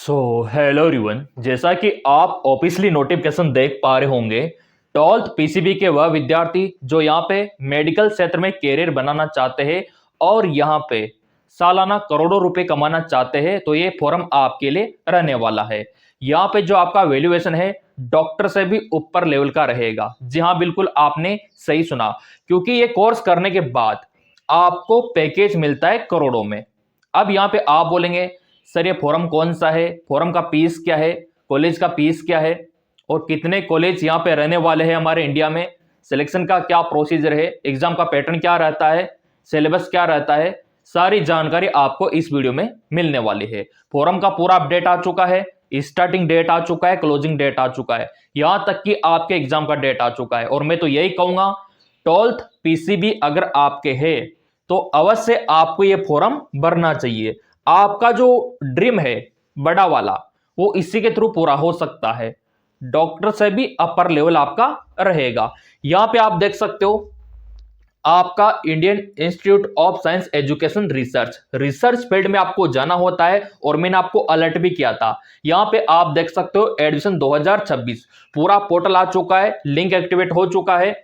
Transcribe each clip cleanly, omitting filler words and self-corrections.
Hello everyone, जैसा कि आप ऑफिशियली नोटिफिकेशन देख पा रहे होंगे। 12th पीसीबी के वह विद्यार्थी जो यहाँ पे मेडिकल क्षेत्र में कैरियर बनाना चाहते हैं और यहाँ पे सालाना करोड़ों रुपए कमाना चाहते हैं, तो ये फॉर्म आपके लिए रहने वाला है। यहाँ पे जो आपका वैल्यूएशन है डॉक्टर से भी ऊपर लेवल का रहेगा। जी हाँ, बिल्कुल आपने सही सुना, क्योंकि ये कोर्स करने के बाद आपको पैकेज मिलता है करोड़ों में। अब यहाँ पे आप बोलेंगे सर ये फॉर्म कौन सा है, फॉर्म का फीस क्या है, कॉलेज का फीस क्या है और कितने कॉलेज यहाँ पे रहने वाले हैं हमारे इंडिया में, सिलेक्शन का क्या प्रोसीजर है, एग्जाम का पैटर्न क्या रहता है, सिलेबस क्या रहता है, सारी जानकारी आपको इस वीडियो में मिलने वाली है। फॉर्म का पूरा अपडेट आ चुका है, स्टार्टिंग डेट आ चुका है, क्लोजिंग डेट आ चुका है, यहां तक कि आपके एग्जाम का डेट आ चुका है। और मैं तो यही कहूंगा 12th पीसीबी अगर आपके है तो अवश्य आपको ये फॉर्म भरना चाहिए। आपका जो ड्रीम है बड़ा वाला वो इसी के थ्रू पूरा हो सकता है। डॉक्टर से भी अपर लेवल आपका रहेगा। यहां पे आप देख सकते हो आपका Indian institute of science education research field में आपको जाना होता है और मैंने आपको अलर्ट भी किया था। यहां पे आप देख सकते हो एडमिशन 2026 पूरा पोर्टल आ चुका है, लिंक एक्टिवेट हो चुका है,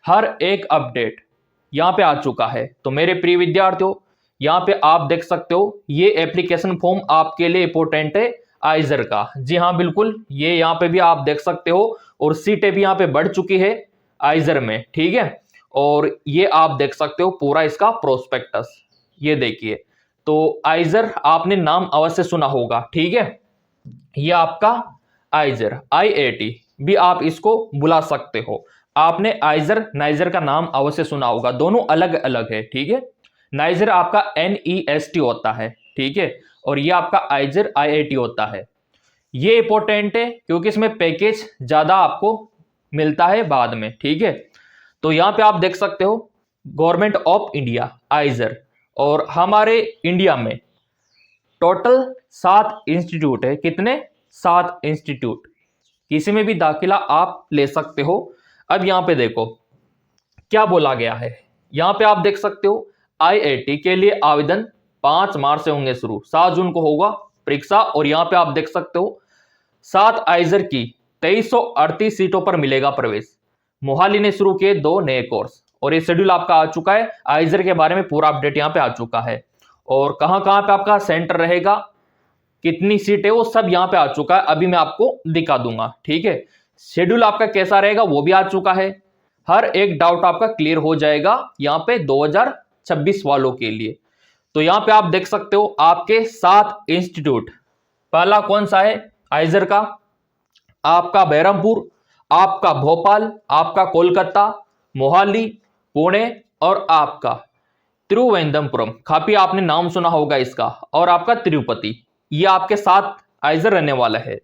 हर एक अपडेट यहां पे आ चुका है। तो मेरे प्रिय विद्यार्थियों, यहाँ पे आप देख सकते हो ये एप्लीकेशन फॉर्म आपके लिए इंपोर्टेंट है आइजर का। जी हाँ बिल्कुल, ये यहाँ पे भी आप देख सकते हो और सीटें भी यहाँ पे बढ़ चुकी है आइजर में, ठीक है। और ये आप देख सकते हो पूरा इसका प्रोस्पेक्टस, ये देखिए। तो आइजर आपने नाम अवश्य सुना होगा, ठीक है। ये आपका आइजर IIT भी आप इसको बुला सकते हो। आपने आइजर नाइजर का नाम अवश्य सुना होगा, दोनों अलग अलग है, ठीक है। नाइजर आपका NEST होता है, ठीक है, और ये आपका आइजर IIT होता है। ये इंपॉर्टेंट है क्योंकि इसमें पैकेज ज्यादा आपको मिलता है बाद में, ठीक है। तो यहां पे आप देख सकते हो गवर्नमेंट ऑफ इंडिया आइजर, और हमारे इंडिया में टोटल 7 इंस्टीट्यूट है। कितने? 7 इंस्टीट्यूट, किसी में भी दाखिला आप ले सकते हो। अब यहां पे देखो क्या बोला गया है। यहां पे आप देख सकते हो IIT के लिए आवेदन 5 मार्च से होंगे शुरू, 7 जून को होगा परीक्षा। और यहां पे आप देख सकते हो 7 आइजर की 2338 सीटों पर मिलेगा प्रवेश। मोहाली ने शुरू किए 2 नए कोर्स और ये शेड्यूल आपका आ चुका है। आइजर के बारे में पूरा अपडेट यहां पे आ चुका है और कहां कहां पे आपका सेंटर रहेगा, कितनी सीट है, वो सब यहां पे आ चुका है। अभी मैं आपको दिखा दूंगा, ठीक है। शेड्यूल आपका कैसा रहेगा वो भी आ चुका है। हर एक डाउट आपका क्लियर हो जाएगा यहां पे 2026 वालों के लिए। तो यहां पे आप देख सकते हो आपके 7 इंस्टीट्यूट। पहला कौन सा है आइजर का? आपका बहरमपुर, आपका भोपाल, आपका कोलकाता, मोहाली, पुणे और आपका तिरुवनंतपुरम। काफी आपने नाम सुना होगा इसका, और आपका तिरुपति। ये आपके 7 आइजर रहने वाला है।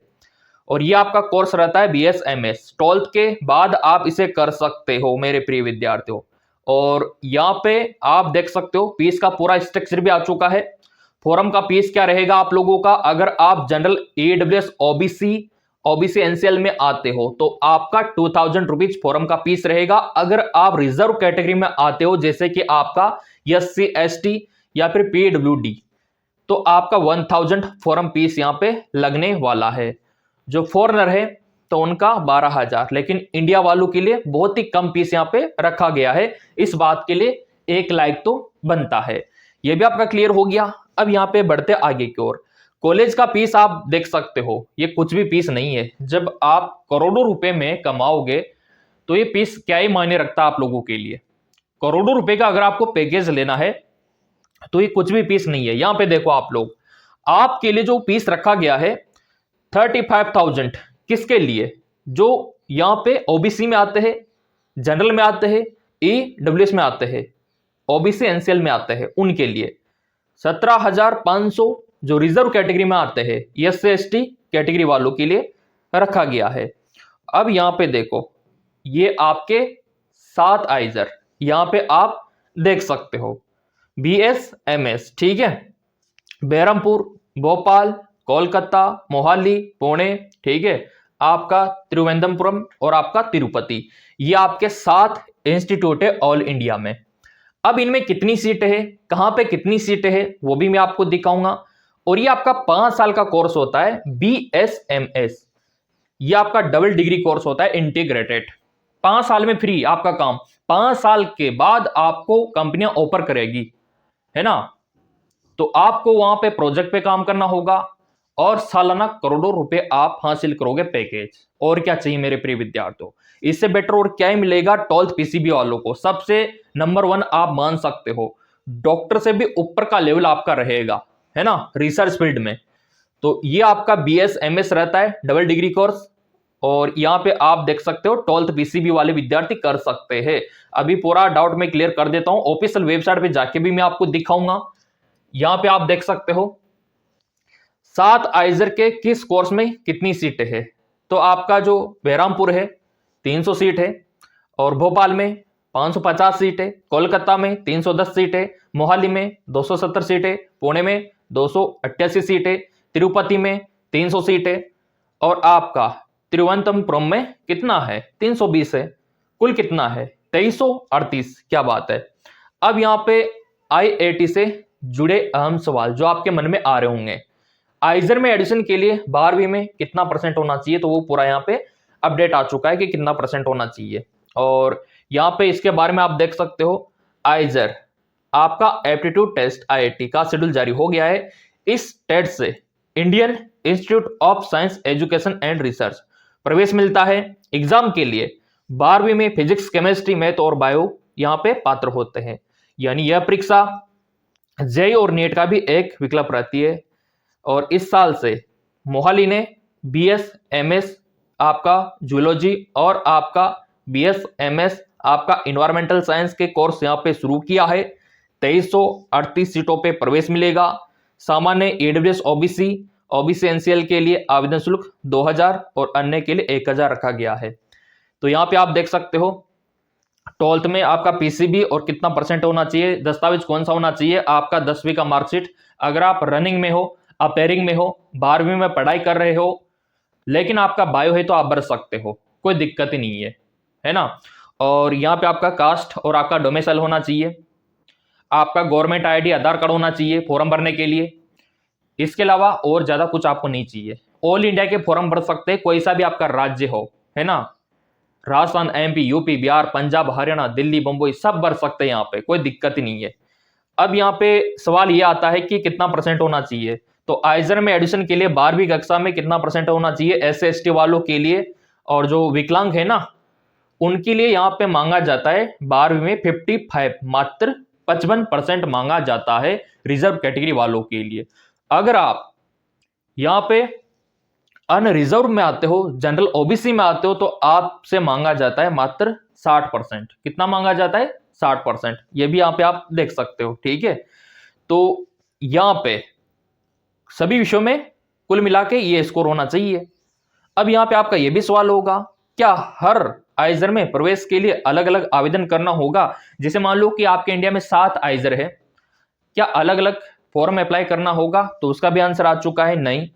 और ये आपका कोर्स रहता है BSMS। 12th के बाद आप इसे कर सकते हो मेरे प्रिय विद्यार्थियों। और यहाँ पे आप देख सकते हो फीस का पूरा स्ट्रक्चर भी आ चुका है। फॉर्म का फीस क्या रहेगा आप लोगों का? अगर आप जनरल EWS OBC NCL में आते हो तो आपका 2000 रुपीज फॉर्म का फीस रहेगा। अगर आप रिजर्व कैटेगरी में आते हो जैसे कि आपका SC ST या फिर PWD, तो आपका 1000 फॉर्म फीस यहाँ पे लगने वाला है। जो फॉरेनर है तो उनका 12,000, लेकिन इंडिया वालों के लिए बहुत ही कम फीस यहाँ पे रखा गया है। इस बात के लिए एक लाइक तो बनता है। ये भी आपका क्लियर हो गया। अब यहाँ पे बढ़ते आगे की ओर। कॉलेज का फीस आप देख सकते हो, ये कुछ भी फीस नहीं है। जब आप करोड़ों रुपए में कमाओगे तो ये फीस क्या ही मायने रखता है आप लोगों के लिए। करोड़ों रुपए का अगर आपको पैकेज लेना है तो ये कुछ भी फीस नहीं है। यहां पे देखो आप लोग, आपके लिए जो फीस रखा गया है 35,000, किसके लिए? जो यहां पे OBC में आते हैं, जनरल में आते हैं, EWS में आते हैं, OBC NCL में आते हैं, उनके लिए 17,500 जो रिजर्व कैटेगरी में आते हैं, SC ST कैटेगरी वालों के लिए रखा गया है। अब यहां पे देखो ये आपके 7 आइजर यहां पे आप देख सकते हो BSMS, ठीक है। बहरमपुर, भोपाल, कोलकाता, मोहाली, पुणे, ठीक है, आपका तिरुवनंतपुरम और आपका तिरुपति। ये आपके 7 इंस्टीट्यूट है ऑल इंडिया में। अब इनमें कितनी सीटें है, कहां पे कितनी सीटें है, वो भी मैं आपको दिखाऊंगा। और ये आपका 5 साल का कोर्स होता है BSMS। ये आपका डबल डिग्री कोर्स होता है इंटीग्रेटेड। 5 साल में फ्री आपका काम, 5 साल के बाद आपको कंपनियां ऑफर करेगी, है ना। तो आपको वहां पे प्रोजेक्ट पे काम करना होगा और सालाना करोड़ों रुपए आप हासिल करोगे पैकेज। और क्या चाहिए मेरे प्रिय विद्यार्थियों, इससे बेटर और क्या ही मिलेगा 12th पीसीबी वालों को। सबसे नंबर 1 आप मान सकते हो, डॉक्टर से भी ऊपर का लेवल आपका रहेगा, है ना, रिसर्च फील्ड में। तो ये आपका BSMS रहता है डबल डिग्री कोर्स, और यहाँ पे आप देख सकते हो 12th पीसीबी वाले विद्यार्थी कर सकते हैं। अभी पूरा डाउट मैं क्लियर कर देता हूं, ऑफिशियल वेबसाइट पे जाके भी मैं आपको दिखाऊंगा। यहां पे आप देख सकते हो 7 आइजर के किस कोर्स में कितनी सीटें है। तो आपका जो बहरामपुर है 300 सीट है, और भोपाल में 550 सीट है, कोलकाता में 310 सीट है, मोहाली में 270 सीट है, पुणे में 288 सीट है, तिरुपति में 300 सीट है, और आपका तिरुवनंतपुरम में कितना है 320 है। कुल कितना है 2338। क्या बात है। अब यहां पे IIT से जुड़े अहम सवाल जो आपके मन में आ रहे होंगे, आइजर में एडिशन के लिए 12वीं में कितना परसेंट होना चाहिए, तो वो पूरा यहाँ पे अपडेट आ चुका है कि कितना परसेंट होना चाहिए। और यहाँ पे इसके बारे में आप देख सकते हो, आइजर आपका एप्टीट्यूड टेस्ट IIT का शेड्यूल जारी हो गया है। इस टेस्ट से Indian institute of science education and research प्रवेश मिलता है। एग्जाम के लिए 12वीं में फिजिक्स, केमिस्ट्री, मैथ और बायो यहाँ पे पात्र होते हैं। यानी यह परीक्षा जेईई और नीट का भी एक विकल्प रहती है। और इस साल से मोहाली ने BSMS आपका जूलॉजी और आपका BSMS आपका इन्वायरमेंटल साइंस के कोर्स यहाँ पे शुरू किया है। 2338 सीटों पे प्रवेश मिलेगा। सामान्य EWS OBC NCL के लिए आवेदन शुल्क 2000 और अन्य के लिए 1000 रखा गया है। तो यहाँ पे आप देख सकते हो 12th में आपका PCB और कितना परसेंट होना चाहिए, दस्तावेज कौन सा होना चाहिए, आपका 10वीं का मार्कशीट। अगर आप रनिंग में हो, अपेयरिंग में हो, 12वीं में पढ़ाई कर रहे हो, लेकिन आपका बायो है तो आप भर सकते हो, कोई दिक्कत ही नहीं है ना। और यहाँ पे आपका कास्ट और आपका डोमिसाइल होना चाहिए, आपका गवर्नमेंट ID आधार कार्ड होना चाहिए फॉर्म भरने के लिए। इसके अलावा और ज्यादा कुछ आपको नहीं चाहिए। ऑल इंडिया के फॉर्म भर सकते हैं, कोई सा भी आपका राज्य हो, है ना, राजस्थान, MP, UP, बिहार, पंजाब, हरियाणा, दिल्ली, बंबई सब भर सकते हैं, यहाँ पे कोई दिक्कत ही नहीं है। अब यहाँ पे सवाल ये आता है कि कितना परसेंट होना चाहिए। तो आइजर में एडिशन के लिए 12वीं कक्षा में कितना परसेंट होना चाहिए SC/ST वालों के लिए, और जो विकलांग है ना उनके लिए यहाँ पे मांगा जाता है 12वीं में 55, मात्र 55% मांगा जाता है रिजर्व कैटेगरी वालों के लिए। अगर आप यहाँ पे अनरिजर्व में आते हो, जनरल OBC में आते हो, तो आपसे मांगा जाता है मात्र 60%। कितना मांगा जाता है 60%। ये भी यहाँ पे आप देख सकते हो, ठीक है। तो यहाँ पे सभी विषयों में कुल मिला के ये स्कोर होना चाहिए। अब यहाँ पे आपका ये भी सवाल होगा, क्या हर आइजर में प्रवेश के लिए अलग अलग आवेदन करना होगा। जैसे मान लो कि आपके इंडिया में 7 आइजर है, क्या अलग अलग फॉर्म अप्लाई करना होगा, तो उसका भी आंसर आ चुका है नहीं।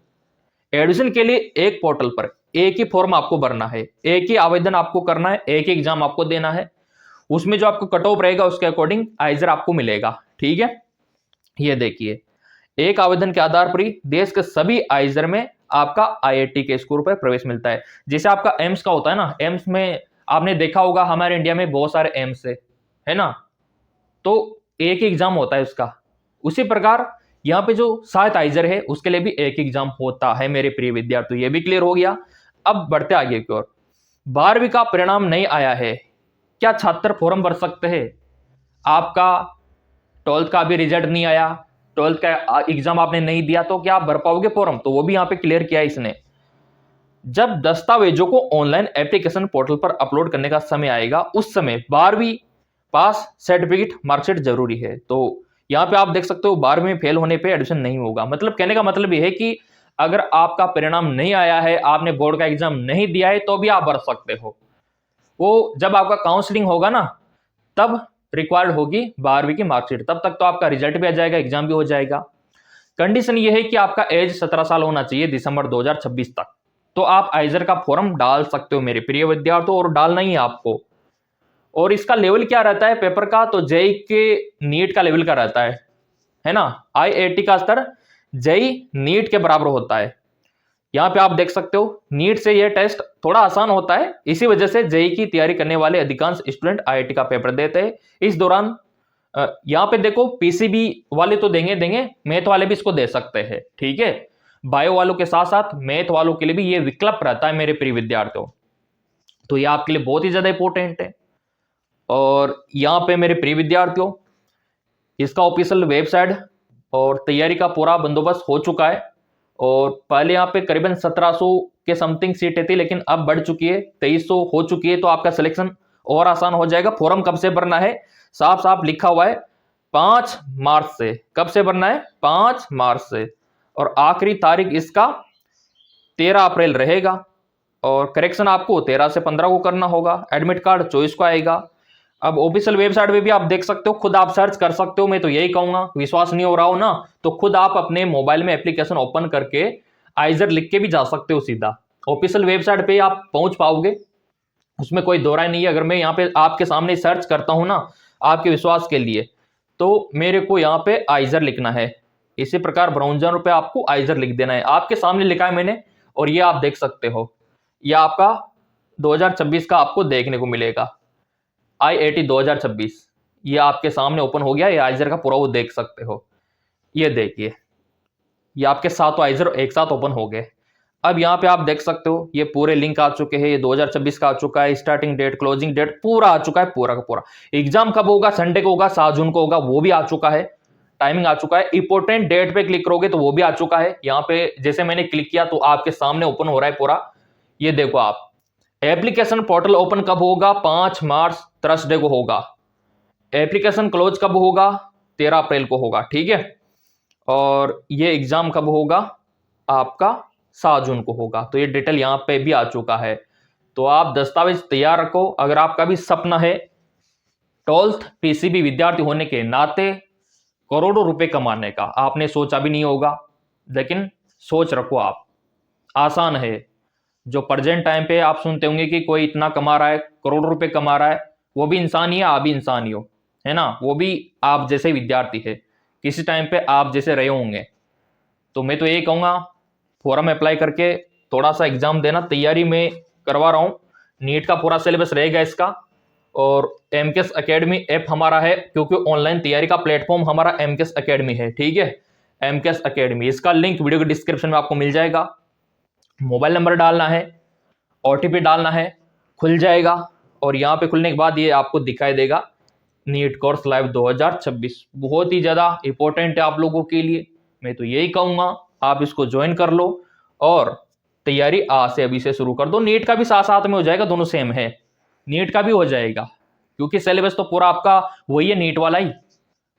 एडमिशन के लिए एक पोर्टल पर एक ही फॉर्म आपको भरना है, एक ही आवेदन आपको करना है, एक ही एग्जाम आपको देना है। उसमें जो आपको कट ऑफ रहेगा उसके अकॉर्डिंग आइजर आपको मिलेगा, ठीक है। ये देखिए, एक आवेदन के आधार पर ही देश के सभी आइजर में आपका IIT के स्कोर पर प्रवेश मिलता है। जैसे आपका एम्स का होता है ना, एम्स में आपने देखा होगा हमारे इंडिया में बहुत सारे एम्स है ना, तो एक ही एग्जाम होता है उसका। उसी प्रकार यहाँ पे जो 7 आइजर है उसके लिए भी एक एग्जाम होता है मेरे प्रिय विद्यार्थी। ये भी क्लियर हो गया। अब बढ़ते आगे की ओर। 12वीं का परिणाम नहीं आया है, क्या छात्र फॉर्म भर सकते हैं। आपका 12th का भी रिजल्ट नहीं आया, 12th का एग्जाम आपने नहीं दिया, तो क्या आप भर पाओगे फॉर्म, तो वो भी यहाँ पे क्लियर किया इसने। जब दस्तावेजों को ऑनलाइन एप्लीकेशन पोर्टल पर अपलोड करने का समय आएगा, उस समय 12वीं पास सर्टिफिकेट मार्कशीट जरूरी है। तो यहाँ पे आप देख सकते हो 12वीं में फेल होने पे एडमिशन नहीं होगा। मतलब कहने का मतलब ये है कि अगर आपका परिणाम नहीं आया है, आपने बोर्ड का एग्जाम नहीं दिया है, तो भी आप भर सकते हो। वो जब आपका काउंसलिंग होगा ना, तब रिक्वायर्ड होगी 12वीं की मार्कशीट, तब तक तो आपका रिजल्ट भी आ जाएगा, एग्जाम भी हो जाएगा। कंडीशन ये है कि आपका एज 17 साल होना चाहिए दिसंबर 2026 तक, तो आप आइजर का फॉर्म डाल सकते हो मेरे प्रिय विद्यार्थियों, और डालना ही है आपको। और इसका लेवल क्या रहता है पेपर का, तो जेईई के नीट का लेवल का रहता है ना। IIT का स्तर जेई नीट के बराबर होता है। यहाँ पे आप देख सकते हो नीट से ये टेस्ट थोड़ा आसान होता है, इसी वजह से जेई की तैयारी करने वाले अधिकांश स्टूडेंट आईआईटी का पेपर देते हैं। इस दौरान यहाँ पे देखो पीसीबी वाले तो देंगे, मैथ वाले भी इसको दे सकते हैं, ठीक है। बायो वालों के साथ साथ मैथ वालों के लिए भी ये विकल्प रहता है मेरे प्रिय विद्यार्थियों, तो ये आपके लिए बहुत ही ज्यादा इंपॉर्टेंट है। और यहाँ पे मेरे प्रिय विद्यार्थियों इसका ऑफिशियल वेबसाइट और तैयारी का पूरा बंदोबस्त हो चुका है। और पहले यहाँ पे करीबन 1700 के समथिंग सीटें थी, लेकिन अब बढ़ चुकी है, 2300 हो चुकी है, तो आपका सिलेक्शन और आसान हो जाएगा। फॉर्म कब से भरना है, साफ साफ लिखा हुआ है 5 मार्च से। कब से भरना है, 5 मार्च से। और आखिरी तारीख इसका 13 अप्रैल रहेगा। और करेक्शन आपको 13 से 15 को करना होगा। एडमिट कार्ड 24 को आएगा। अब ऑफिशियल वेबसाइट पे भी आप देख सकते हो, खुद आप सर्च कर सकते हो। मैं तो यही कहूंगा, विश्वास नहीं हो रहा हो ना तो खुद आप अपने मोबाइल में एप्लीकेशन ओपन करके आइजर लिख के भी जा सकते हो, सीधा ऑफिशियल वेबसाइट पे आप पहुंच पाओगे, उसमें कोई दो राय नहीं है। अगर मैं यहाँ पे आपके सामने सर्च करता हूं ना आपके विश्वास के लिए, तो मेरे को यहाँ पे आइजर लिखना है, इसी प्रकार ब्राउज़र पे आपको आइजर लिख देना है। आपके सामने लिखा है मैंने, और ये आप देख सकते हो, ये आपका 2026 का आपको देखने को मिलेगा, IIT 2026 ये आपके सामने ओपन हो गया। ये आइजर का पूरा वो देख सकते हो, ये देखिए, ये आपके सातों आइजर एक साथ ओपन हो गए। अब यहाँ पे आप देख सकते हो ये पूरे लिंक आ चुके हैं, ये 2026 का आ चुका है, स्टार्टिंग डेट क्लोजिंग डेट पूरा आ चुका है, पूरा का पूरा। एग्जाम कब होगा, संडे को होगा, 7 जून को होगा, वो भी आ चुका है, टाइमिंग आ चुका है। इंपॉर्टेंट डेट पे क्लिक करोगे तो वो भी आ चुका है। यहाँ पे जैसे मैंने क्लिक किया तो आपके सामने ओपन हो रहा है पूरा, ये देखो आप। एप्लीकेशन पोर्टल ओपन कब होगा, 5 मार्च थर्सडे को होगा। एप्लीकेशन क्लोज कब होगा, 13 अप्रैल को होगा, ठीक है। और ये एग्जाम कब होगा आपका, 7 जून को होगा। तो ये डिटेल यहाँ पे भी आ चुका है। तो आप दस्तावेज तैयार रखो। अगर आपका भी सपना है 12th पीसीबी विद्यार्थी होने के नाते करोड़ों रुपए कमाने का, आपने सोचा भी नहीं होगा, लेकिन सोच रखो आप, आसान है। जो प्रेजेंट टाइम पे आप सुनते होंगे कि कोई इतना कमा रहा है, करोड़ों रुपए कमा रहा है, वो भी इंसान ही है, आप भी इंसान ही हो, है ना। वो भी आप जैसे विद्यार्थी है, किसी टाइम पे आप जैसे रहे होंगे। तो मैं तो यही कहूँगा, फॉर्म अप्लाई करके थोड़ा सा एग्जाम देना। तैयारी में करवा रहा हूँ, नीट का पूरा सिलेबस रहेगा इसका। और एमकेएस एकेडमी ऐप हमारा है, क्योंकि ऑनलाइन तैयारी का प्लेटफॉर्म हमारा एमकेएस एकेडमी है, ठीक है। एमकेएस एकेडमी, इसका लिंक वीडियो के डिस्क्रिप्शन में आपको मिल जाएगा। मोबाइल नंबर डालना है, ओटीपी डालना है, खुल जाएगा। और यहाँ पे खुलने के बाद ये आपको दिखाई देगा नीट कोर्स लाइव 2026। बहुत ही ज़्यादा इंपॉर्टेंट है आप लोगों के लिए। मैं तो यही कहूँगा आप इसको ज्वाइन कर लो और तैयारी आज से अभी से शुरू कर दो। नीट का भी साथ साथ में हो जाएगा, दोनों सेम है, नीट का भी हो जाएगा, क्योंकि सिलेबस तो पूरा आपका वही है, नीट वाला ही।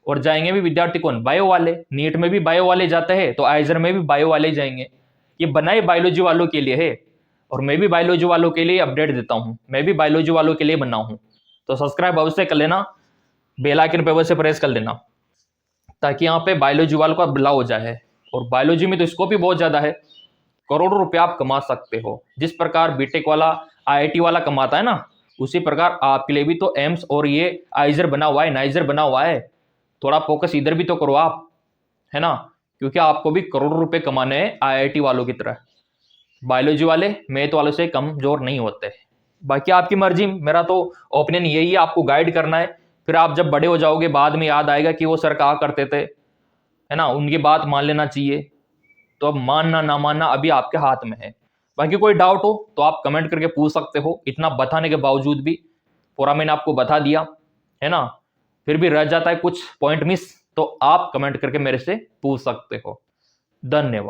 और जाएंगे भी विद्यार्थी कौन, बायो वाले। नीट में भी बायो वाले जाते हैं, तो आइजर में भी बायो वाले ही जाएंगे। ये बनाए बायोलॉजी वालों के लिए है, और मैं भी बायोलॉजी वालों के लिए अपडेट देता हूँ, मैं भी बायोलॉजी वालों के लिए बना हूँ। तो सब्सक्राइब अवश्य कर लेना, बेल आइकन पे अवश्य प्रेस कर लेना, ताकि यहाँ पे बायोलॉजी वालों का भला हो जाए। और बायोलॉजी में तो स्कोप भी बहुत ज्यादा है, करोड़ों रुपए आप कमा सकते हो। जिस प्रकार बीटेक वाला आईआईटी वाला कमाता है ना, उसी प्रकार आपके लिए भी तो एम्स और ये आइजर बना हुआ है, नाइजर बना हुआ है। थोड़ा फोकस इधर भी तो करो आप, है ना, क्योंकि आपको भी करोड़ों रुपए कमाने हैं आईआईटी वालों की तरह। बायोलॉजी वाले मैथ वालों से कमजोर नहीं होते। बाकी आपकी मर्जी, मेरा तो ओपिनियन यही है, आपको गाइड करना है। फिर आप जब बड़े हो जाओगे बाद में याद आएगा कि वो सर कहा करते थे, है ना, उनकी बात मान लेना चाहिए। तो अब मानना ना मानना अभी आपके हाथ में है। बाकी कोई डाउट हो तो आप कमेंट करके पूछ सकते हो। इतना बताने के बावजूद भी पूरा मैंने आपको बता दिया, है ना, फिर भी रह जाता है कुछ पॉइंट मिस, तो आप कमेंट करके मेरे से पूछ सकते हो। धन्यवाद।